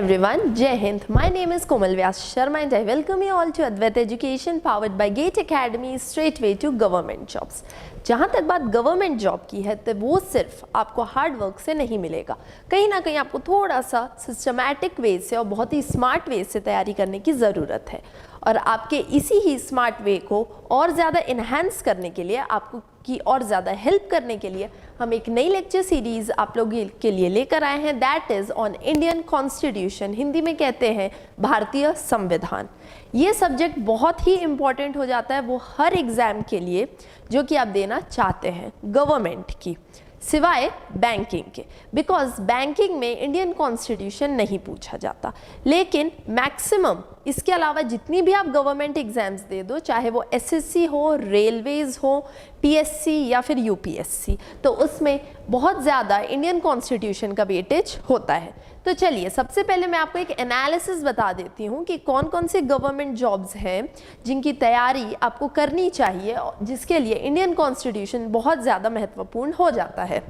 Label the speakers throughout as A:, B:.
A: everyone, Jai Hind. My name is Komal Vyas Sharma and I welcome you all to Advait Education powered by GATE Academy straightway to government jobs. जहाँ तक बात government job की है तो वो सिर्फ आपको हार्ड वर्क से नहीं मिलेगा, कहीं ना कहीं आपको थोड़ा सा सिस्टमैटिक वे से और बहुत ही स्मार्ट वे से तैयारी करने की ज़रूरत है। और आपके इसी ही स्मार्ट वे को और ज़्यादा इन्हांस करने के लिए, आपको की और ज़्यादा हेल्प करने के लिए हम एक नई लेक्चर सीरीज़ आप लोगों के लिए लेकर आए हैं, that is on Indian constitution, Hindi में कहते हैं भारतीय संविधान। ये सब्जेक्ट बहुत ही इम्पॉर्टेंट हो जाता है वो हर एग्ज़ाम के लिए जो कि आप देना चाहते हैं गवर्नमेंट की, सिवाय बैंकिंग के, बिकॉज बैंकिंग में इंडियन कॉन्स्टिट्यूशन नहीं पूछा जाता। लेकिन मैक्सिमम इसके अलावा जितनी भी आप गवर्नमेंट एग्जाम्स दे दो, चाहे वो एसएससी हो, रेलवेज हो, पीएससी या फिर यूपीएससी, तो उसमें बहुत ज़्यादा इंडियन कॉन्स्टिट्यूशन का वेटेज होता है। तो चलिए सबसे पहले मैं आपको एक एनालिसिस बता देती हूँ कि कौन कौन से गवर्नमेंट जॉब्स हैं जिनकी तैयारी आपको करनी चाहिए, जिसके लिए इंडियन कॉन्स्टिट्यूशन बहुत ज़्यादा महत्वपूर्ण हो जाता है।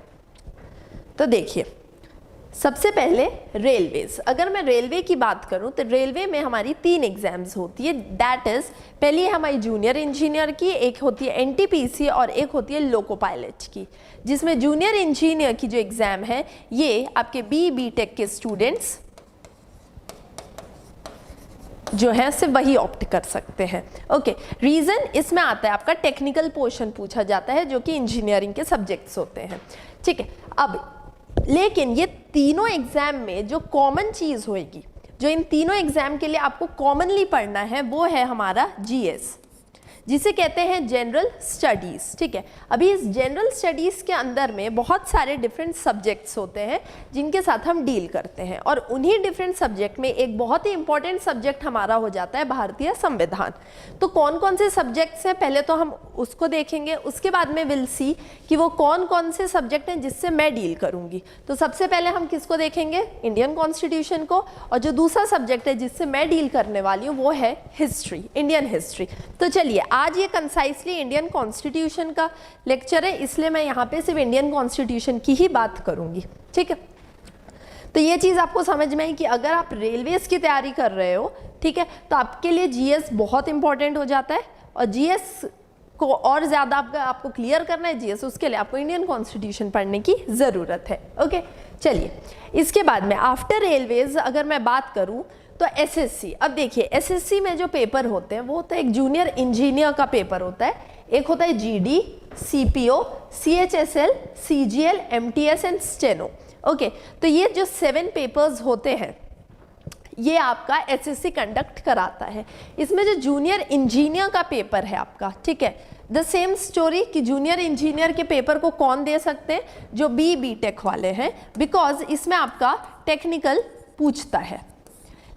A: तो देखिए सबसे पहले रेलवेज, अगर मैं रेलवे की बात करूं तो रेलवे में हमारी 3 एग्जाम्स होती है, दैट इज़ पहली है हमारी जूनियर इंजीनियर की, एक होती है एनटीपीसी और एक होती है लोको पायलट की। जिसमें जूनियर इंजीनियर की जो एग्ज़ाम है ये आपके बीटेक के स्टूडेंट्स जो है सिर्फ वही ऑप्ट कर सकते हैं। ओके, रीज़न इसमें आता है आपका टेक्निकल पोर्शन पूछा जाता है जो कि इंजीनियरिंग के सब्जेक्ट्स होते हैं, ठीक है। अब लेकिन ये तीनों एग्जाम में जो कॉमन चीज़ होएगी, जो इन तीनों एग्जाम के लिए आपको कॉमनली पढ़ना है, वो है हमारा जीएस, जिसे कहते हैं जनरल स्टडीज़, ठीक है। अभी इस जनरल स्टडीज़ के अंदर में बहुत सारे डिफरेंट सब्जेक्ट्स होते हैं जिनके साथ हम डील करते हैं, और उन्हीं डिफरेंट सब्जेक्ट में एक बहुत ही इंपॉर्टेंट सब्जेक्ट हमारा हो जाता है भारतीय संविधान। तो कौन कौन से सब्जेक्ट्स हैं पहले तो हम उसको देखेंगे, उसके बाद में विल सी कि वो कौन कौन से सब्जेक्ट हैं जिससे मैं डील करूँगी। तो सबसे पहले हम किसको देखेंगे, इंडियन कॉन्स्टिट्यूशन को, और जो दूसरा सब्जेक्ट है जिससे मैं डील करने वाली हूँ वो है हिस्ट्री, इंडियन हिस्ट्री। तो चलिए आज ये कंसाइसली इंडियन कॉन्स्टिट्यूशन का लेक्चर है, इसलिए मैं यहाँ पे सिर्फ इंडियन कॉन्स्टिट्यूशन की ही बात करूँगी, ठीक है। तो ये चीज़ आपको समझ में आई कि अगर आप रेलवेज की तैयारी कर रहे हो, ठीक है, तो आपके लिए जीएस बहुत इंपॉर्टेंट हो जाता है, और जीएस को और ज़्यादा आपको क्लियर करना है जीएस, उसके लिए आपको इंडियन कॉन्स्टिट्यूशन पढ़ने की ज़रूरत है। ओके, चलिए इसके बाद में आफ्टर रेलवेज अगर मैं बात करूँ तो एसएससी। अब देखिए एसएससी में जो पेपर होते हैं वो होता है एक जूनियर इंजीनियर का पेपर होता है, एक होता है GD, CPO, CHSL, CGL, MTS and steno. Okay, तो ये जो 7 पेपर्स होते हैं ये आपका एसएससी कंडक्ट कराता है। इसमें जो जूनियर इंजीनियर का पेपर है आपका, ठीक है, द सेम स्टोरी कि जूनियर इंजीनियर के पेपर को कौन दे सकते हैं, जो बीटेक वाले हैं, बिकॉज इसमें आपका टेक्निकल पूछता है।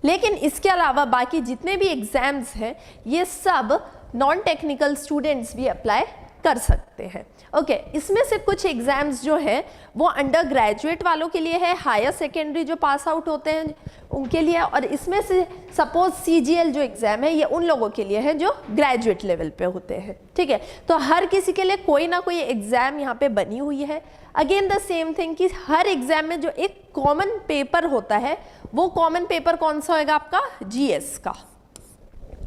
A: लेकिन इसके अलावा बाकी जितने भी एग्जाम्स हैं ये सब नॉन टेक्निकल स्टूडेंट्स भी अप्लाई कर सकते हैं। ओके, इसमें से कुछ एग्जाम्स जो हैं वो अंडर ग्रेजुएट वालों के लिए है, हायर सेकेंडरी जो पास आउट होते हैं उनके लिए, और इसमें से सपोज सीजीएल जो एग्ज़ाम है ये उन लोगों के लिए है जो ग्रेजुएट लेवल पे होते हैं, ठीक है। तो हर किसी के लिए कोई ना कोई एग्ज़ाम यहाँ पे बनी हुई है। अगेन द सेम थिंग कि हर एग्ज़ाम में जो एक कॉमन पेपर होता है वो कॉमन पेपर कौन सा होगा आपका, जीएस का।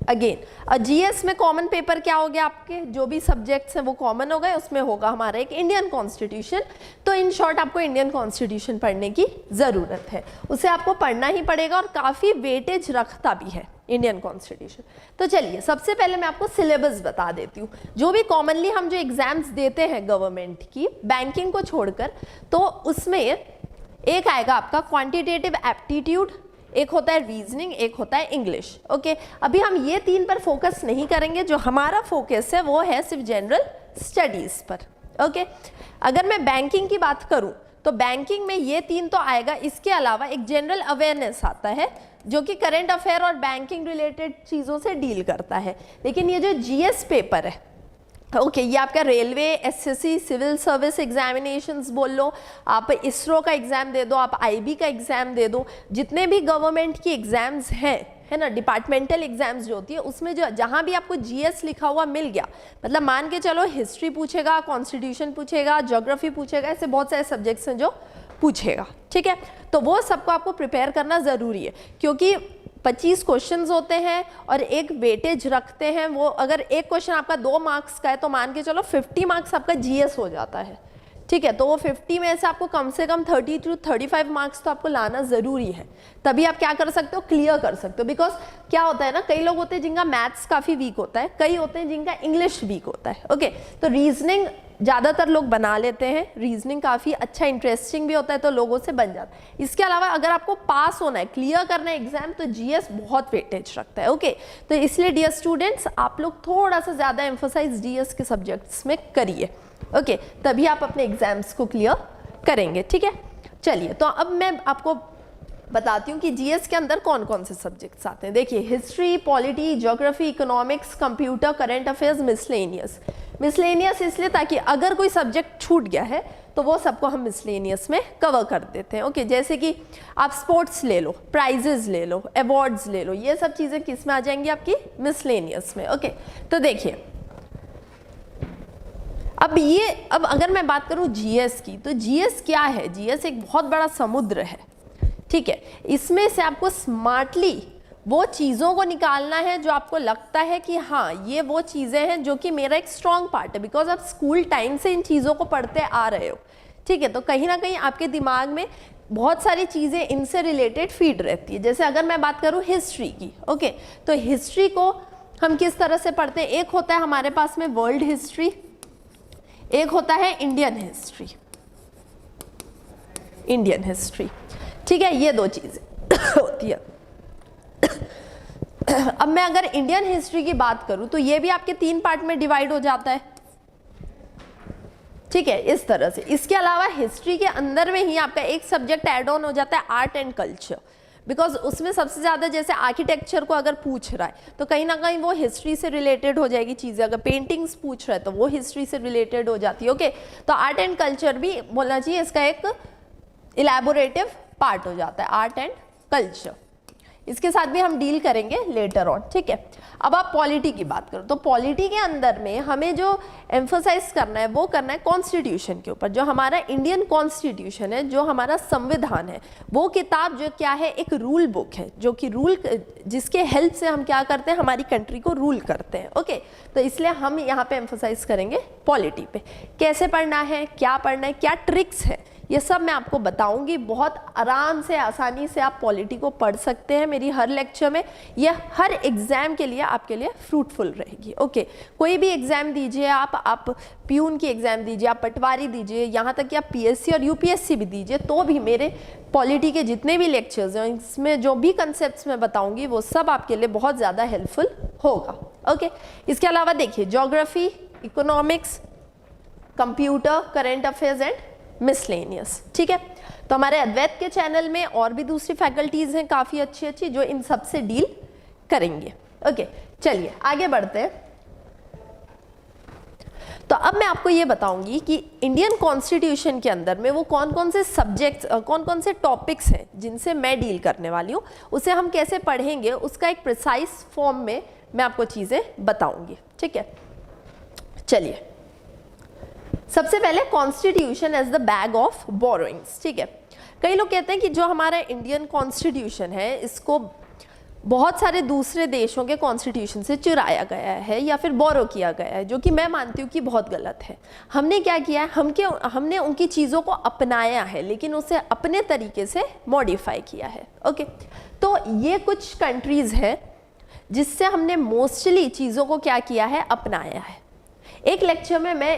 A: अगेन जीएस में कॉमन पेपर क्या हो गया, आपके जो भी सब्जेक्ट्स हैं वो कॉमन हो गए, उसमें होगा हमारा एक इंडियन कॉन्स्टिट्यूशन। तो इन शॉर्ट आपको इंडियन कॉन्स्टिट्यूशन पढ़ने की ज़रूरत है, उसे आपको पढ़ना ही पड़ेगा, और काफ़ी वेटेज रखता भी है इंडियन कॉन्स्टिट्यूशन। तो चलिए सबसे पहले मैं आपको सिलेबस बता देती हूँ। जो भी कॉमनली हम जो एग्जाम्स देते हैं गवर्नमेंट की, बैंकिंग को छोड़कर, तो उसमें एक आएगा आपका क्वांटिटेटिव एप्टीट्यूड, एक होता है रीजनिंग, एक होता है इंग्लिश। ओके, अभी हम ये 3 पर फोकस नहीं करेंगे, जो हमारा फोकस है वो है सिर्फ जनरल स्टडीज़ पर। ओके, अगर मैं बैंकिंग की बात करूं तो बैंकिंग में ये 3 तो आएगा, इसके अलावा एक जनरल अवेयरनेस आता है जो कि करंट अफेयर और बैंकिंग रिलेटेड चीज़ों से डील करता है। लेकिन ये जो जीएस पेपर है, ओके, ये आपका railway, SSC, civil service examinations बोल लो, आप इसरो का एग्ज़ाम दे दो, आप आईबी का एग्ज़ाम दे दो, जितने भी गवर्नमेंट की एग्ज़ाम्स हैं, है ना, डिपार्टमेंटल एग्जाम्स जो होती है उसमें जो जहाँ भी आपको जीएस लिखा हुआ मिल गया, मतलब मान के चलो हिस्ट्री पूछेगा, कॉन्स्टिट्यूशन पूछेगा, ज्योग्राफी पूछेगा, ऐसे बहुत सारे सब्जेक्ट्स हैं जो पूछेगा, ठीक है। तो वो सबको आपको प्रिपेयर करना ज़रूरी है, क्योंकि 25 क्वेश्चंस होते हैं और एक वेटेज रखते हैं। वो अगर एक क्वेश्चन आपका 2 मार्क्स का है तो मान के चलो 50 मार्क्स आपका जीएस हो जाता है, ठीक है। तो वो 50 में से आपको कम से कम 30 to 35 मार्क्स तो आपको लाना ज़रूरी है, तभी आप क्या कर सकते हो, क्लियर कर सकते हो। बिकॉज क्या होता है ना, कई लोग होते हैं जिनका मैथ्स काफ़ी वीक होता है, कई होते हैं जिनका इंग्लिश वीक होता है, ओके। तो रीजनिंग ज़्यादातर लोग बना लेते हैं, रीजनिंग काफ़ी अच्छा इंटरेस्टिंग भी होता है तो लोगों से बन जाता है। इसके अलावा अगर आपको पास होना है, क्लियर करना है एग्जाम, तो जीएस बहुत वेटेज रखता है, ओके। तो इसलिए डियर स्टूडेंट्स, आप लोग थोड़ा सा ज़्यादा एम्फोसाइज जीएस के सब्जेक्ट्स में करिए, ओके, तभी आप अपने एग्जाम्स को क्लियर करेंगे, ठीक है। चलिए, तो अब मैं आपको बताती हूँ कि जीएस के अंदर कौन कौन से सब्जेक्ट्स आते हैं। देखिए, history, polity, geography, economics, computer, current affairs, miscellaneous. Miscellaneous इसलिए ताकि अगर कोई सब्जेक्ट छूट गया है तो वो सबको हम मिसलेनियस में कवर कर देते हैं, ओके। जैसे कि आप स्पोर्ट्स ले लो, प्राइजेस ले लो, अवार्ड्स ले लो, ये सब चीज़ें किस में आ जाएंगी, आपकी मिसलेनियस में, ओके। तो देखिए, अब अगर मैं बात करूं जीएस की, तो जीएस क्या है, जीएस एक बहुत बड़ा समुद्र है, ठीक है। इसमें से आपको स्मार्टली वो चीज़ों को निकालना है जो आपको लगता है कि हाँ ये वो चीज़ें हैं जो कि मेरा एक स्ट्रॉन्ग पार्ट है, बिकॉज आप स्कूल टाइम से इन चीज़ों को पढ़ते आ रहे हो, ठीक है। तो कहीं ना कहीं आपके दिमाग में बहुत सारी चीज़ें इनसे रिलेटेड फीड रहती है। जैसे अगर मैं बात करूँ हिस्ट्री की, ओके, तो हिस्ट्री को हम किस तरह से पढ़ते हैं, एक होता है हमारे पास में वर्ल्ड हिस्ट्री, एक होता है इंडियन हिस्ट्री, इंडियन हिस्ट्री, ठीक है। ये दो चीज़ें होती है। अब मैं अगर इंडियन हिस्ट्री की बात करूं तो ये भी आपके 3 पार्ट में डिवाइड हो जाता है, ठीक है, इस तरह से। इसके अलावा हिस्ट्री के अंदर में ही आपका एक सब्जेक्ट ऐड ऑन हो जाता है, आर्ट एंड कल्चर, बिकॉज उसमें सबसे ज़्यादा जैसे आर्किटेक्चर को अगर पूछ रहा है तो कहीं ना कहीं वो हिस्ट्री से रिलेटेड हो जाएगी चीज़ें, अगर पेंटिंग्स पूछ रहा है तो वो हिस्ट्री से रिलेटेड हो जाती है, ओके। तो आर्ट एंड कल्चर भी बोलना चाहिए, इसका एक इलैबोरेटिव पार्ट हो जाता है, आर्ट एंड कल्चर। इसके साथ भी हम डील करेंगे लेटर ऑन, ठीक है। अब आप पॉलिटी की बात करो तो पॉलिटी के अंदर में हमें जो एम्फोसाइज करना है वो करना है कॉन्स्टिट्यूशन के ऊपर। जो हमारा इंडियन कॉन्स्टिट्यूशन है, जो हमारा संविधान है, वो किताब जो क्या है, एक रूल बुक है, जो कि रूल जिसके हेल्प से हम क्या करते हैं, हमारी कंट्री को रूल करते हैं, ओके। तो इसलिए हम यहाँ पे एम्फोसाइज करेंगे पॉलिटी पे, कैसे पढ़ना है, क्या पढ़ना है, क्या ट्रिक्स है, ये सब मैं आपको बताऊंगी। बहुत आराम से, आसानी से आप पॉलिटी को पढ़ सकते हैं मेरी हर लेक्चर में। ये हर एग्जाम के लिए आपके लिए फ्रूटफुल रहेगी, ओके। कोई भी एग्जाम दीजिए आप प्यून की एग्जाम दीजिए, आप पटवारी दीजिए, यहाँ तक कि आप पीएससी और यूपीएससी भी दीजिए, तो भी मेरे पॉलिटी के जितने भी लेक्चर्स हैं इसमें जो भी कंसेप्ट मैं बताऊंगी वो सब आपके लिए बहुत ज़्यादा हेल्पफुल होगा, ओके। इसके अलावा देखिए, geography, economics, computer, current affairs and miscellaneous, ठीक है। तो हमारे अद्वैत के चैनल में और भी दूसरी फैकल्टीज हैं काफ़ी अच्छी अच्छी जो इन सब से डील करेंगे, ओके। चलिए आगे बढ़ते हैं। तो अब मैं आपको ये बताऊंगी कि इंडियन कॉन्स्टिट्यूशन के अंदर में वो कौन कौन से सब्जेक्ट्स, कौन कौन से टॉपिक्स हैं जिनसे मैं डील करने वाली हूँ, उसे हम कैसे पढ़ेंगे, उसका एक प्रिसाइज फॉर्म में मैं आपको चीज़ें बताऊंगी, ठीक है। चलिए, सबसे पहले constitution as the bag of borrowings, ठीक है। कई लोग कहते हैं कि जो हमारा इंडियन कॉन्स्टिट्यूशन है इसको बहुत सारे दूसरे देशों के कॉन्स्टिट्यूशन से चुराया गया है या फिर बोरो किया गया है, जो कि मैं मानती हूँ कि बहुत गलत है। हमने क्या किया है, हमने उनकी चीज़ों को अपनाया है लेकिन उसे अपने तरीके से मॉडिफाई किया है, ओके। तो ये कुछ कंट्रीज़ हैं जिससे हमने मोस्टली चीज़ों को क्या किया है, अपनाया है। एक लेक्चर में मैं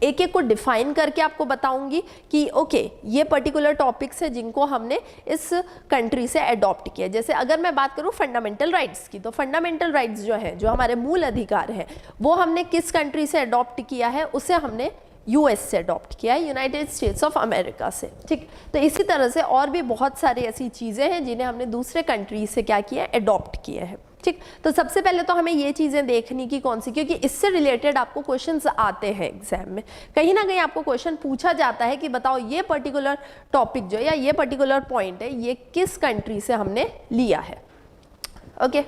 A: एक एक को डिफाइन करके आपको बताऊंगी कि ओके ये पर्टिकुलर टॉपिक्स है जिनको हमने इस कंट्री से अडॉप्ट किया। जैसे अगर मैं बात करूं फंडामेंटल राइट्स की, तो फंडामेंटल राइट्स जो है, जो हमारे मूल अधिकार हैं, वो हमने किस कंट्री से अडॉप्ट किया है, उसे हमने यूएस से अडॉप्ट किया है, यूनाइटेड स्टेट्स ऑफ अमेरिका से, ठीक। तो इसी तरह से और भी बहुत सारी ऐसी चीज़ें हैं जिन्हें हमने दूसरे कंट्री से क्या किया है, अडॉप्ट किया है, ठीक। तो सबसे पहले तो हमें ये चीज़ें देखनी कि कौन सी, क्योंकि इससे रिलेटेड आपको क्वेश्चंस आते हैं एग्जाम में। कहीं ना कहीं आपको क्वेश्चन पूछा जाता है कि बताओ ये पर्टिकुलर टॉपिक जो या ये पर्टिकुलर पॉइंट है ये किस कंट्री से हमने लिया है, ओके।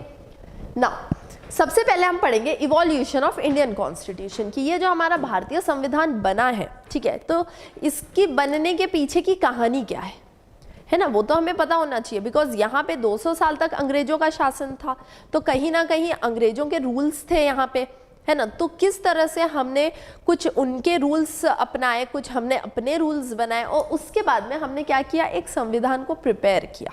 A: नाउ सबसे पहले हम पढ़ेंगे इवोल्यूशन ऑफ इंडियन कॉन्स्टिट्यूशन की। ये जो हमारा भारतीय संविधान बना है, ठीक है, तो इसकी बनने के पीछे की कहानी क्या है, है ना, वो तो हमें पता होना चाहिए, बिकॉज यहाँ पे 200 साल तक अंग्रेजों का शासन था, तो कहीं ना कहीं अंग्रेजों के रूल्स थे यहाँ पे, है ना। तो किस तरह से हमने कुछ उनके रूल्स अपनाए, कुछ हमने अपने रूल्स बनाए, और उसके बाद में हमने क्या किया, एक संविधान को प्रिपेयर किया,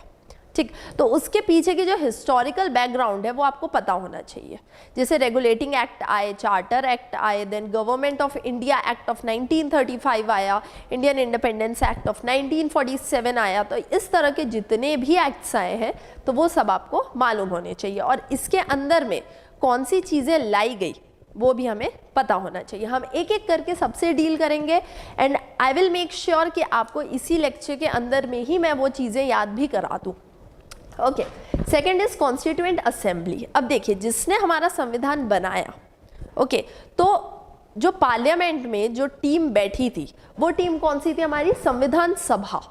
A: ठीक। तो उसके पीछे की जो हिस्टोरिकल बैकग्राउंड है वो आपको पता होना चाहिए। जैसे रेगुलेटिंग एक्ट आए, चार्टर एक्ट आए, then government of India act of 1935 आया, इंडियन इंडिपेंडेंस एक्ट ऑफ 1947 आया। तो इस तरह के जितने भी एक्ट्स आए हैं तो वो सब आपको मालूम होने चाहिए, और इसके अंदर में कौन सी चीज़ें लाई गई वो भी हमें पता होना चाहिए। हम एक एक करके सबसे डील करेंगे, and I will make sure कि आपको इसी लेक्चर के अंदर में ही मैं वो चीज़ें याद भी करा दूँ। Okay, second is constituent assembly. अब देखिए, जिसने हमारा संविधान बनाया, ओके, तो जो पार्लियामेंट में जो टीम बैठी थी वो टीम कौन सी थी, हमारी संविधान सभा,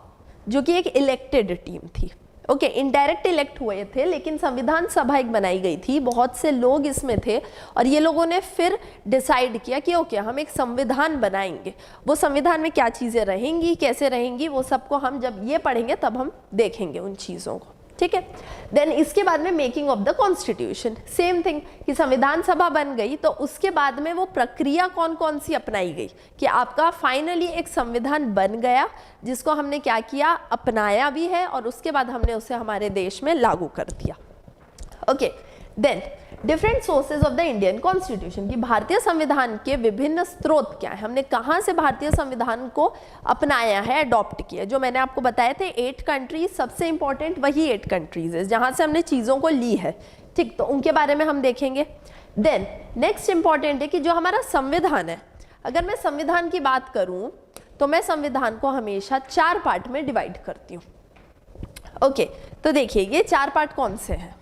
A: जो कि एक इलेक्टेड टीम थी। ओके, इनडायरेक्ट इलेक्ट हुए थे, लेकिन संविधान सभा एक बनाई गई थी, बहुत से लोग इसमें थे, और ये लोगों ने फिर डिसाइड किया कि ओके हम एक संविधान बनाएंगे। वो संविधान में क्या चीज़ें रहेंगी, कैसे रहेंगी, वो सबको हम जब ये पढ़ेंगे तब हम देखेंगे उन चीज़ों को, ठीक है। देन इसके बाद में making of the constitution, same thing कि संविधान सभा बन गई, तो उसके बाद में वो प्रक्रिया कौन कौन सी अपनाई गई कि आपका फाइनली एक संविधान बन गया, जिसको हमने क्या किया, अपनाया भी है, और उसके बाद हमने उसे हमारे देश में लागू कर दिया। Okay, then different sources of the Indian constitution, की भारतीय संविधान के विभिन्न स्रोत क्या है, हमने कहाँ से भारतीय संविधान को अपनाया है, अडॉप्ट किया। जो मैंने आपको बताए थे 8 कंट्रीज, सबसे इंपॉर्टेंट वही 8 कंट्रीज है जहाँ से हमने चीज़ों को ली है, ठीक। तो उनके बारे में हम देखेंगे। देन नेक्स्ट इंपॉर्टेंट है कि जो हमारा संविधान है, अगर मैं संविधान की बात करूँ तो मैं संविधान को हमेशा 4 पार्ट में डिवाइड करती हूँ। ओके, तो देखिए ये 4 पार्ट कौन से हैं।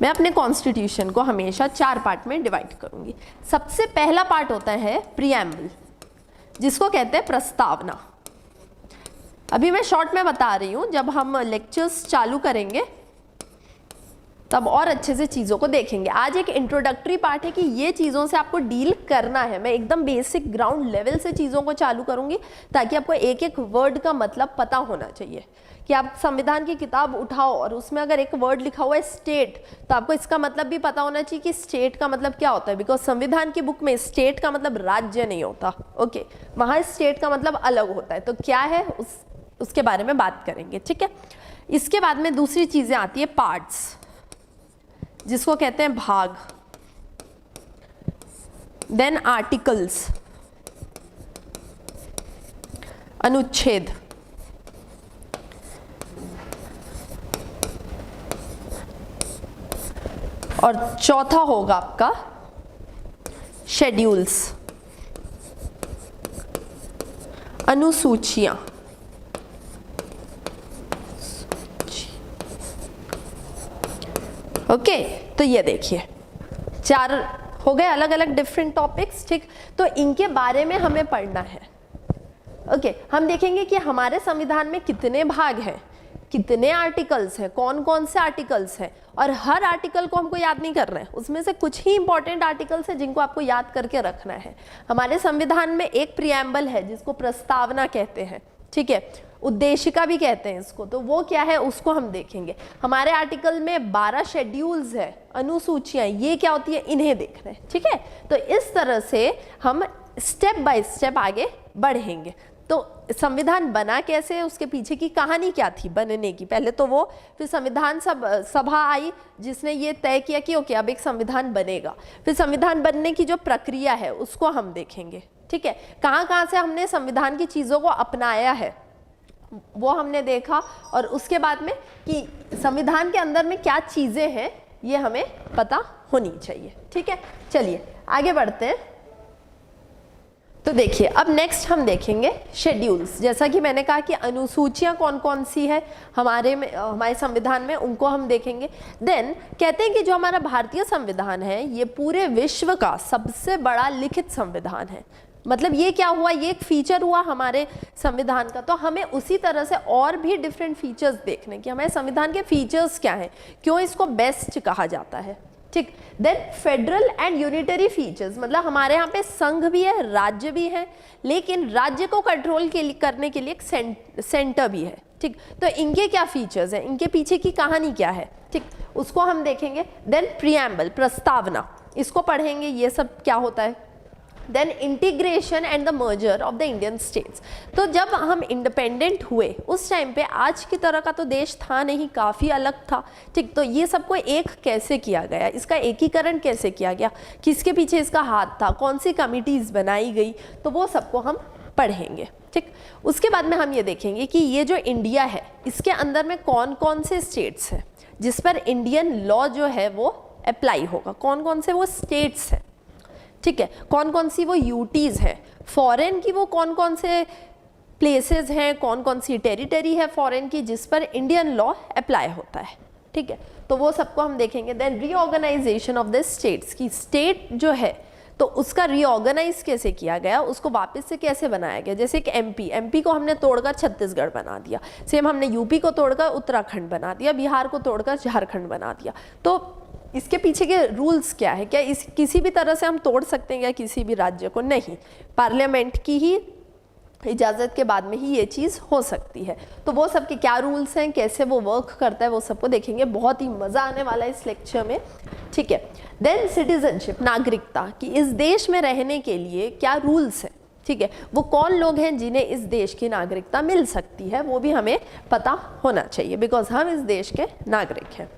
A: मैं अपने कॉन्स्टिट्यूशन को हमेशा 4 पार्ट में डिवाइड करूंगी। सबसे पहला पार्ट होता है प्रीएम्बल, जिसको कहते हैं प्रस्तावना। अभी मैं शॉर्ट में बता रही हूं, जब हम लेक्चर्स चालू करेंगे तब और अच्छे से चीज़ों को देखेंगे। आज एक इंट्रोडक्टरी पार्ट है कि ये चीज़ों से आपको डील करना है। मैं एकदम बेसिक ग्राउंड लेवल से चीज़ों को चालू करूंगी, ताकि आपको एक एक वर्ड का मतलब पता होना चाहिए। कि आप संविधान की किताब उठाओ और उसमें अगर एक वर्ड लिखा हुआ है स्टेट, तो आपको इसका मतलब भी पता होना चाहिए कि स्टेट का मतलब क्या होता है, बिकॉज संविधान की बुक में स्टेट का मतलब राज्य नहीं होता। ओके, वहाँ स्टेट का मतलब अलग होता है। तो क्या है उसके बारे में बात करेंगे, ठीक है। इसके बाद में दूसरी चीज़ें आती है पार्ट्स, जिसको कहते हैं भाग। देन आर्टिकल्स, अनुच्छेद, और चौथा होगा आपका शेड्यूल्स, अनुसूचियां। ओके, तो ये देखिए 4 हो गए अलग अलग डिफरेंट टॉपिक्स, ठीक। तो इनके बारे में हमें पढ़ना है। ओके, हम देखेंगे कि हमारे संविधान में कितने भाग हैं, कितने आर्टिकल्स हैं, कौन कौन से आर्टिकल्स हैं, और हर आर्टिकल को हमको याद नहीं करना है। उसमें से कुछ ही इंपॉर्टेंट आर्टिकल्स हैं जिनको आपको याद करके रखना है। हमारे संविधान में एक प्रीएम्बल है जिसको प्रस्तावना कहते हैं, ठीक है, उद्देशिका भी कहते हैं इसको। तो वो क्या है उसको हम देखेंगे। हमारे आर्टिकल में 12 शेड्यूल्स है, अनुसूचियां, ये क्या होती है इन्हें देखना है, ठीक है। तो इस तरह से हम स्टेप बाय स्टेप आगे बढ़ेंगे। तो संविधान बना कैसे, उसके पीछे की कहानी क्या थी बनने की, पहले तो वो, फिर संविधान सभा आई जिसने ये तय किया कि ओके अब एक संविधान बनेगा। फिर संविधान बनने की जो प्रक्रिया है उसको हम देखेंगे, ठीक है। कहाँ कहाँ से हमने संविधान की चीज़ों को अपनाया है वो हमने देखा, और उसके बाद में कि संविधान के अंदर में क्या चीज़ें हैं ये हमें पता होनी चाहिए, ठीक है। चलिए आगे बढ़ते हैं। तो देखिए अब नेक्स्ट हम देखेंगे शेड्यूल्स। जैसा कि मैंने कहा कि अनुसूचियां कौन कौन सी है हमारे संविधान में, उनको हम देखेंगे। देन कहते हैं कि जो हमारा भारतीय संविधान है ये पूरे विश्व का सबसे बड़ा लिखित संविधान है। मतलब ये क्या हुआ, ये एक फीचर हुआ हमारे संविधान का। तो हमें उसी तरह से और भी डिफरेंट फीचर्स देखने कि हमारे संविधान के फीचर्स क्या हैं, क्यों इसको बेस्ट कहा जाता है, ठीक। Then federal and unitary features, मतलब हमारे यहाँ पे संघ भी है, राज्य भी है, लेकिन राज्य को कंट्रोल करने के लिए एक सेंटर भी है। ठीक, तो इनके क्या फीचर्स हैं, इनके पीछे की कहानी क्या है, ठीक, उसको हम देखेंगे। देन प्रिएम्बल, प्रस्तावना, इसको पढ़ेंगे, ये सब क्या होता है। Then integration and the merger of the Indian states, तो जब हम इंडिपेंडेंट हुए उस टाइम पे आज की तरह का तो देश था नहीं, काफ़ी अलग था। ठीक, तो ये सबको एक कैसे किया गया, इसका एकीकरण कैसे किया गया, किसके पीछे इसका हाथ था, कौन सी कमिटीज़ बनाई गई, तो वो सबको हम पढ़ेंगे। ठीक, उसके बाद में हम ये देखेंगे कि ये जो इंडिया है इसके अंदर में कौन कौन से स्टेट्स हैं जिस पर इंडियन लॉ जो है वो अप्लाई होगा, कौन कौन से वो स्टेट्स हैं। ठीक है, कौन कौन सी वो यूटीज़ हैं, फॉरेन की वो कौन कौन से प्लेसेस हैं, कौन कौन सी टेरिटरी है फॉरेन की जिस पर इंडियन लॉ अप्लाई होता है। ठीक है, तो वो सबको हम देखेंगे। Then reorganization of the states, की स्टेट जो है तो उसका रीऑर्गेनाइज कैसे किया गया, उसको वापस से कैसे बनाया गया। जैसे कि एमपी को हमने तोड़कर छत्तीसगढ़ बना दिया, सेम हमने यूपी को तोड़कर उत्तराखंड बना दिया, बिहार को तोड़कर झारखंड बना दिया। तो इसके पीछे के रूल्स क्या है, क्या इस किसी भी तरह से हम तोड़ सकते हैं या किसी भी राज्य को, नहीं, पार्लियामेंट की ही इजाज़त के बाद में ही ये चीज़ हो सकती है। तो वो सब के क्या रूल्स हैं, कैसे वो वर्क करता है, वो सबको देखेंगे। बहुत ही मज़ा आने वाला है इस लेक्चर में। ठीक है, देन सिटीजनशिप, नागरिकता, कि इस देश में रहने के लिए क्या रूल्स हैं। ठीक है, वो कौन लोग हैं जिन्हें इस देश की नागरिकता मिल सकती है, वो भी हमें पता होना चाहिए, बिकॉज हम इस देश के नागरिक हैं।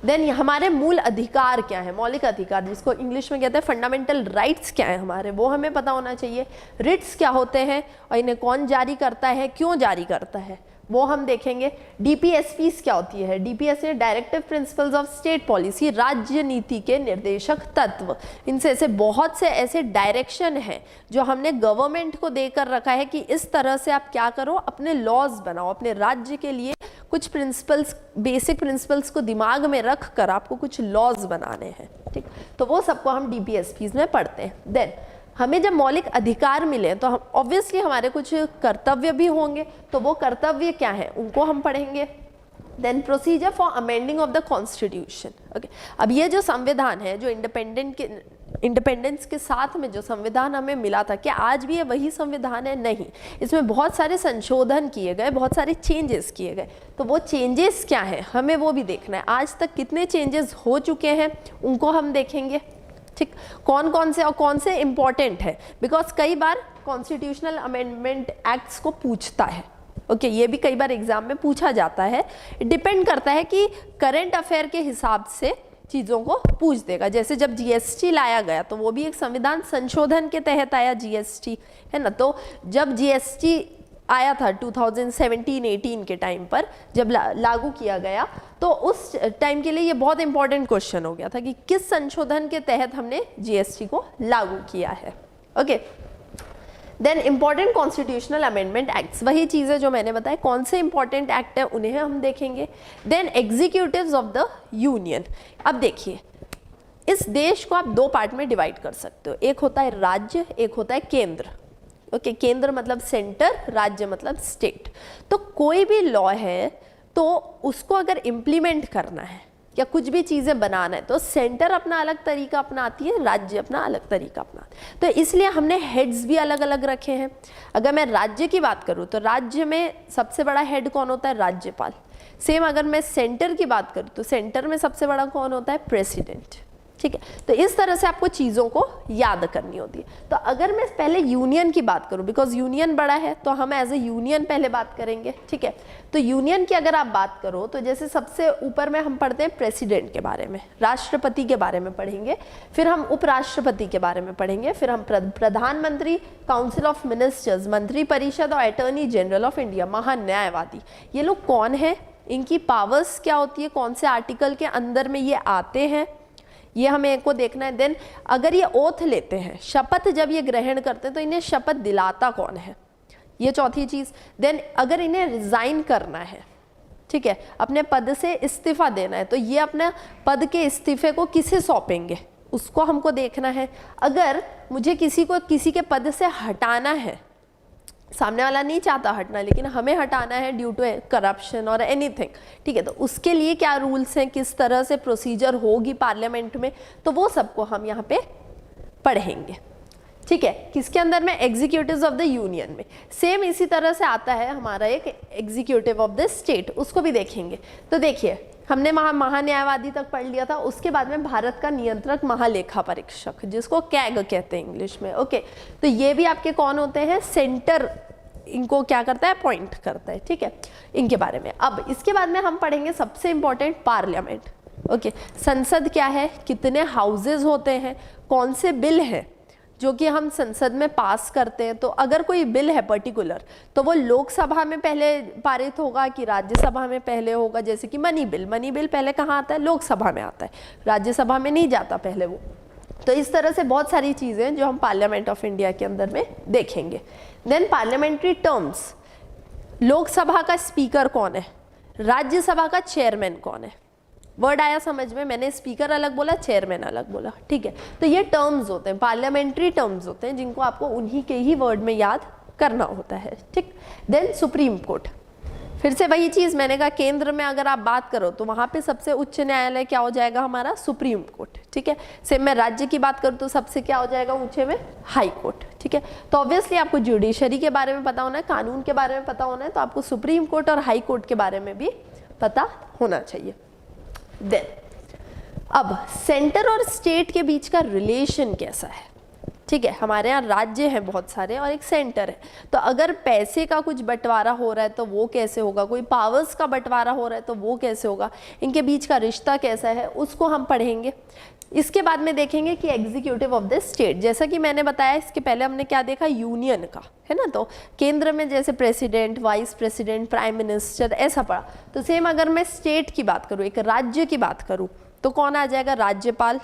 A: देन हमारे मूल अधिकार क्या है, मौलिक अधिकार जिसको इंग्लिश में कहते हैं फंडामेंटल राइट्स क्या है हमारे, वो हमें पता होना चाहिए। रिट्स क्या होते हैं और इन्हें कौन जारी करता है, क्यों जारी करता है, वो हम देखेंगे। डीपीएसपीस क्या होती है, DPS directive principles of state policy, राज्य नीति के निर्देशक तत्व। इनसे ऐसे बहुत से ऐसे डायरेक्शन हैं जो हमने गवर्नमेंट को देकर रखा है कि इस तरह से आप क्या करो, अपने लॉज बनाओ, अपने राज्य के लिए कुछ प्रिंसिपल्स, बेसिक प्रिंसिपल्स को दिमाग में रख कर आपको कुछ लॉज बनाने हैं। ठीक, तो वो सबको हम डीपीएसपीस में पढ़ते हैं। देन हमें जब मौलिक अधिकार मिले तो हम ऑब्वियसली हमारे कुछ कर्तव्य भी होंगे, तो वो कर्तव्य क्या है उनको हम पढ़ेंगे। Then procedure for amending of the constitution. Okay, अब ये जो संविधान है, जो इंडिपेंडेंस के साथ में जो संविधान हमें मिला था, क्या आज भी ये वही संविधान है? नहीं, इसमें बहुत सारे संशोधन किए गए, बहुत सारे चेंजेस किए गए। तो वो चेंजेस क्या है हमें वो भी देखना है। आज तक कितने चेंजेस हो चुके हैं उनको हम देखेंगे। ठीक, कौन कौन से और कौन से इंपॉर्टेंट है, बिकॉज कई बार कॉन्स्टिट्यूशनल अमेंडमेंट एक्ट्स को पूछता है। ओके, ये भी कई बार एग्जाम में पूछा जाता है। डिपेंड करता है कि करंट अफेयर के हिसाब से चीज़ों को पूछ देगा। जैसे जब जीएसटी लाया गया तो वो भी एक संविधान संशोधन के तहत आया, जीएसटी है ना। तो जब जीएसटी आया था 2017-18 के टाइम पर जब लागू किया गया, तो उस टाइम के लिए ये बहुत इंपॉर्टेंट क्वेश्चन हो गया था कि किस संशोधन के तहत हमने जीएसटी को लागू किया है। Okay, then important constitutional amendment acts, वही चीज़ें जो मैंने बताया, कौन से इंपॉर्टेंट एक्ट है उन्हें हम देखेंगे। Then executives of the union. अब देखिए, इस देश को आप दो पार्ट में डिवाइड कर सकते हो, एक होता है राज्य, एक होता है केंद्र। ओके, केंद्र मतलब सेंटर, राज्य मतलब स्टेट। तो कोई भी लॉ है तो उसको अगर इम्प्लीमेंट करना है या कुछ भी चीज़ें बनाना है तो सेंटर अपना अलग तरीका अपनाती है, राज्य अपना अलग तरीका अपनाता है। तो इसलिए हमने हेड्स भी अलग अलग रखे हैं। अगर मैं राज्य की बात करूँ तो राज्य में सबसे बड़ा हेड कौन होता है? राज्यपाल। सेम अगर मैं सेंटर की बात करूँ तो सेंटर में सबसे बड़ा कौन होता है? प्रेसिडेंट। ठीक है, तो इस तरह से आपको चीज़ों को याद करनी होती है। तो अगर मैं पहले यूनियन की बात करूं, बिकॉज यूनियन बड़ा है तो हम एज ए यूनियन पहले बात करेंगे। ठीक है, तो यूनियन की अगर आप बात करो तो जैसे सबसे ऊपर में हम पढ़ते हैं प्रेसिडेंट के बारे में, राष्ट्रपति के बारे में पढ़ेंगे, फिर हम उपराष्ट्रपति के बारे में पढ़ेंगे, फिर हम प्रधानमंत्री, काउंसिल ऑफ मिनिस्टर्स, मंत्री परिषद और अटॉर्नी जनरल ऑफ इंडिया, महान्यायवादी। ये लोग कौन है, इनकी पावर्स क्या होती है, कौन से आर्टिकल के अंदर में ये आते हैं, ये हमें को देखना है। देन अगर ये ओथ लेते हैं, शपथ जब ये ग्रहण करते हैं तो इन्हें शपथ दिलाता कौन है, ये चौथी चीज़। देन अगर इन्हें रिजाइन करना है, ठीक है, अपने पद से इस्तीफा देना है, तो ये अपने पद के इस्तीफे को किसे सौंपेंगे उसको हमको देखना है। अगर मुझे किसी को किसी के पद से हटाना है सामने वाला नहीं चाहता हटना, लेकिन हमें हटाना है ड्यू टू करप्शन और एनीथिंग, ठीक है। तो उसके लिए क्या रूल्स हैं, किस तरह से प्रोसीजर होगी पार्लियामेंट में, तो वो सबको हम यहाँ पे पढ़ेंगे, ठीक है। किसके अंदर में, एग्जीक्यूटिव्स ऑफ द यूनियन में। सेम इसी तरह से आता है हमारा एक एग्जीक्यूटिव ऑफ द स्टेट, उसको भी देखेंगे। तो देखिए हमने महान्यायवादी तक पढ़ लिया था, उसके बाद में भारत का नियंत्रक महालेखा परीक्षक, जिसको कैग कहते हैं इंग्लिश में, ओके। तो ये भी आपके कौन होते हैं, सेंटर इनको क्या करता है, अपॉइंट करता है, ठीक है, इनके बारे में। अब इसके बाद में हम पढ़ेंगे सबसे इंपॉर्टेंट पार्लियामेंट, ओके। संसद क्या है, कितने हाउसेज होते हैं, कौन से बिल हैं जो कि हम संसद में पास करते हैं। तो अगर कोई बिल है पर्टिकुलर, तो वो लोकसभा में पहले पारित होगा कि राज्यसभा में पहले होगा। जैसे कि मनी बिल पहले कहाँ आता है, लोकसभा में आता है, राज्यसभा में नहीं जाता पहले वो। तो इस तरह से बहुत सारी चीज़ें जो हम पार्लियामेंट ऑफ इंडिया के अंदर में देखेंगे। देन पार्लियामेंट्री टर्म्स, लोकसभा का स्पीकर कौन है, राज्यसभा का चेयरमैन कौन है। वर्ड आया समझ में, मैंने स्पीकर अलग बोला, चेयरमैन अलग बोला, ठीक है। तो ये टर्म्स होते हैं, पार्लियामेंट्री टर्म्स होते हैं, जिनको आपको उन्हीं के ही वर्ड में याद करना होता है, ठीक। देन सुप्रीम कोर्ट, फिर से वही चीज़ मैंने कहा, केंद्र में अगर आप बात करो तो वहाँ पे सबसे उच्च न्यायालय क्या हो जाएगा, हमारा सुप्रीम कोर्ट, ठीक है। सेम मैं राज्य की बात करूँ तो सबसे क्या हो जाएगा ऊंचे में, हाई कोर्ट, ठीक है। तो ऑब्वियसली आपको जुडिशरी के बारे में पता होना है, कानून के बारे में पता होना है, तो आपको सुप्रीम कोर्ट और हाई कोर्ट के बारे में भी पता होना चाहिए। देन अब सेंटर और स्टेट के बीच का रिलेशन कैसा है, ठीक है। हमारे यहाँ राज्य हैं बहुत सारे और एक सेंटर है, तो अगर पैसे का कुछ बंटवारा हो रहा है तो वो कैसे होगा, कोई पावर्स का बंटवारा हो रहा है तो वो कैसे होगा, इनके बीच का रिश्ता कैसा है, उसको हम पढ़ेंगे। इसके बाद में देखेंगे कि एग्जीक्यूटिव ऑफ द स्टेट, जैसा कि मैंने बताया इसके पहले हमने क्या देखा, यूनियन का, है ना। तो केंद्र में जैसे president, vice president, prime minister, ऐसा पढ़ा। तो सेम अगर मैं स्टेट की बात करूँ, एक राज्य की बात करूँ, तो कौन आ जाएगा, राज्यपाल।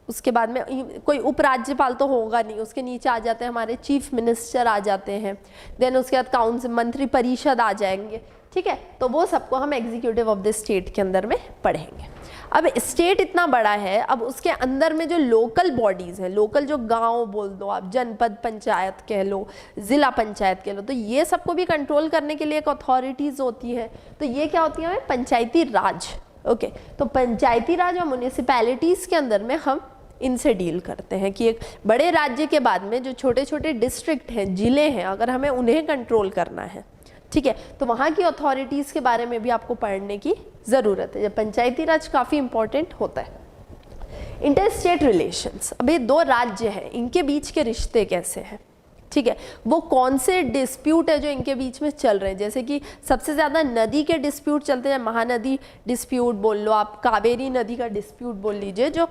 A: उसके बाद में कोई उपराज्यपाल तो होगा नहीं, उसके नीचे आ जाते हैं हमारे चीफ मिनिस्टर आ जाते हैं। देन उसके बाद काउंसिल, मंत्री परिषद आ जाएंगे, ठीक है। तो वो सबको हम एग्जीक्यूटिव ऑफ द स्टेट के अंदर में पढ़ेंगे। अब स्टेट इतना बड़ा है, अब उसके अंदर में जो लोकल बॉडीज़ हैं, लोकल जो गांव बोल दो आप, जनपद पंचायत कह लो, ज़िला पंचायत कह लो, तो ये सबको भी कंट्रोल करने के लिए एक अथॉरिटीज़ होती है। तो ये क्या होती है, पंचायती राज, ओके। तो पंचायती राज और म्यूनिसिपैलिटीज़ के अंदर में हम इनसे डील करते हैं कि एक बड़े राज्य के बाद में जो छोटे छोटे डिस्ट्रिक्ट हैं, ज़िले हैं, अगर हमें उन्हें कंट्रोल करना है, ठीक है, तो वहाँ की अथॉरिटीज़ के बारे में भी आपको पढ़ने की ज़रूरत है। जब पंचायती राज काफ़ी इंपॉर्टेंट होता है। इंटर स्टेट रिलेशंस, अभी दो राज्य हैं, इनके बीच के रिश्ते कैसे हैं, ठीक है। वो कौन से डिस्प्यूट है जो इनके बीच में चल रहे हैं, जैसे कि सबसे ज़्यादा नदी के डिस्प्यूट चलते हैं, महानदी डिस्प्यूट बोल लो आप, कावेरी नदी का डिस्प्यूट बोल लीजिए, जो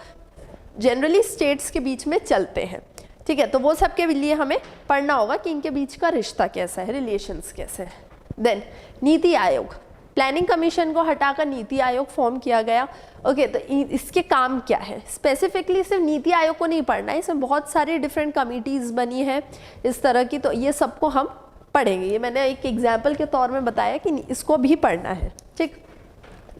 A: जनरली स्टेट्स के बीच में चलते हैं, ठीक है। तो वो सब के लिए हमें पढ़ना होगा कि इनके बीच का रिश्ता कैसा है, रिलेशंस कैसे हैं। Then NITI Aayog, planning commission को हटाकर नीति आयोग फॉर्म किया गया, ओके। तो इसके काम क्या है, स्पेसिफिकली सिर्फ नीति आयोग को नहीं पढ़ना है, इसमें बहुत सारी डिफरेंट कमिटीज़ बनी है इस तरह की, तो ये सबको हम पढ़ेंगे। ये मैंने एक एग्जाम्पल के तौर में बताया कि इसको भी पढ़ना है, ठीक।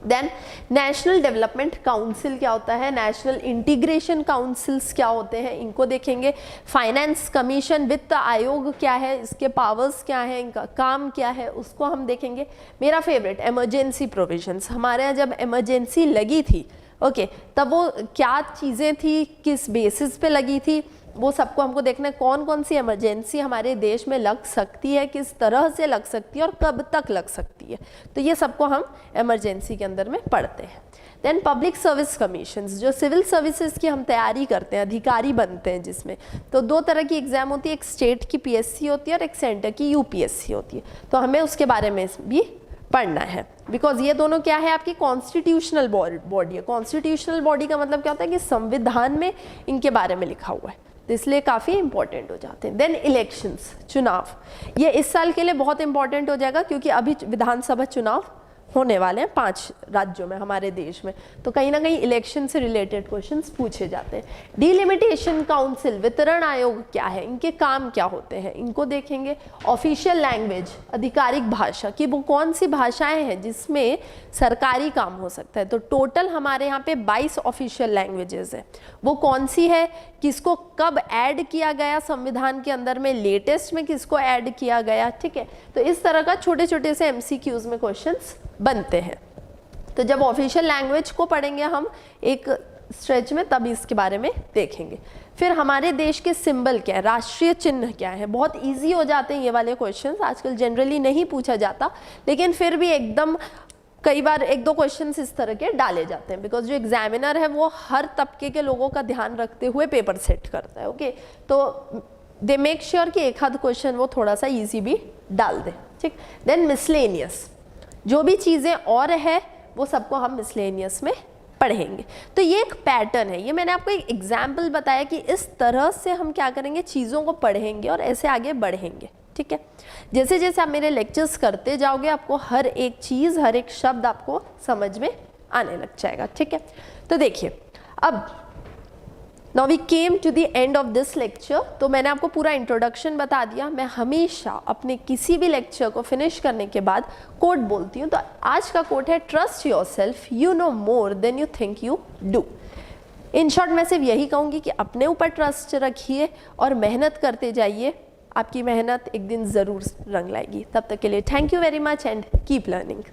A: देन नेशनल डेवलपमेंट काउंसिल क्या होता है, नेशनल इंटीग्रेशन काउंसिल्स क्या होते हैं, इनको देखेंगे। फाइनेंस कमीशन, वित्त आयोग क्या है, इसके पावर्स क्या है, इनका काम क्या है, उसको हम देखेंगे। मेरा फेवरेट इमरजेंसी प्रोविजंस, हमारे यहाँ जब इमरजेंसी लगी थी, ओके, तब वो क्या चीज़ें थी, किस बेसिस पे लगी थी, वो सबको हमको देखना है। कौन कौन सी इमरजेंसी हमारे देश में लग सकती है, किस तरह से लग सकती है और कब तक लग सकती है, तो ये सबको हम इमरजेंसी के अंदर में पढ़ते हैं। देन पब्लिक सर्विस कमीशंस, जो सिविल सर्विसेज की हम तैयारी करते हैं, अधिकारी बनते हैं जिसमें, तो दो तरह की एग्जाम होती है, एक स्टेट की PSC होती है और एक सेंटर की UPSC होती है, तो हमें उसके बारे में भी पढ़ना है। बिकॉज ये दोनों क्या है, आपकी कॉन्स्टिट्यूशनल बॉडी है। कॉन्स्टिट्यूशनल बॉडी का मतलब क्या होता है कि संविधान में इनके बारे में लिखा हुआ है, तो इसलिए काफ़ी इंपॉर्टेंट हो जाते हैं। देन इलेक्शंस, चुनाव, ये इस साल के लिए बहुत इंपॉर्टेंट हो जाएगा क्योंकि अभी विधानसभा चुनाव होने वाले हैं 5 राज्यों में हमारे देश में, तो कहीं ना कहीं इलेक्शन से रिलेटेड क्वेश्चंस पूछे जाते हैं। डिलिमिटेशन काउंसिल, वितरण आयोग क्या है, इनके काम क्या होते हैं, इनको देखेंगे। ऑफिशियल लैंग्वेज, आधिकारिक भाषा, कि वो कौन सी भाषाएं हैं जिसमें सरकारी काम हो सकता है। तो टोटल हमारे यहाँ पे 22 ऑफिशियल लैंग्वेजेस है, वो कौन सी है, किसको कब ऐड किया गया संविधान के अंदर में, लेटेस्ट में किसको ऐड किया गया, ठीक है। तो इस तरह का छोटे छोटे से MCQs में क्वेश्चंस बनते हैं। तो जब ऑफिशियल लैंग्वेज को पढ़ेंगे हम एक स्ट्रेच में, तब इसके बारे में देखेंगे। फिर हमारे देश के सिंबल क्या है, राष्ट्रीय चिन्ह क्या है, बहुत इजी हो जाते हैं ये वाले क्वेश्चंस, आजकल जनरली नहीं पूछा जाता, लेकिन फिर भी एकदम कई बार 1-2 क्वेश्चंस इस तरह के डाले जाते हैं, बिकॉज जो एग्जामिनर है वो हर तबके के लोगों का ध्यान रखते हुए पेपर सेट करता है। ओके, तो दे मेक श्योर कि एक आध क्वेश्चन वो थोड़ा सा इजी भी डाल दे, ठीक। देन मिसलेनियस, जो भी चीज़ें और है वो सबको हम मिसलेनियस में पढ़ेंगे। तो ये एक पैटर्न है, ये मैंने आपको एक एग्जाम्पल बताया कि इस तरह से हम क्या करेंगे, चीज़ों को पढ़ेंगे और ऐसे आगे बढ़ेंगे, ठीक है। जैसे जैसे आप मेरे लेक्चर्स करते जाओगे आपको हर एक चीज़, हर एक शब्द आपको समझ में आने लग जाएगा, ठीक है। तो देखिए, अब now we came to the end of this lecture. तो मैंने आपको पूरा इंट्रोडक्शन बता दिया। मैं हमेशा अपने किसी भी लेक्चर को फिनिश करने के बाद कोट बोलती हूँ। तो आज का कोट है, trust yourself, you know more than you think you do. In short मैं सिर्फ यही कहूँगी कि अपने ऊपर ट्रस्ट रखिए और मेहनत करते जाइए, आपकी मेहनत एक दिन ज़रूर रंग लाएगी। तब तक के लिए thank you very much and keep learning.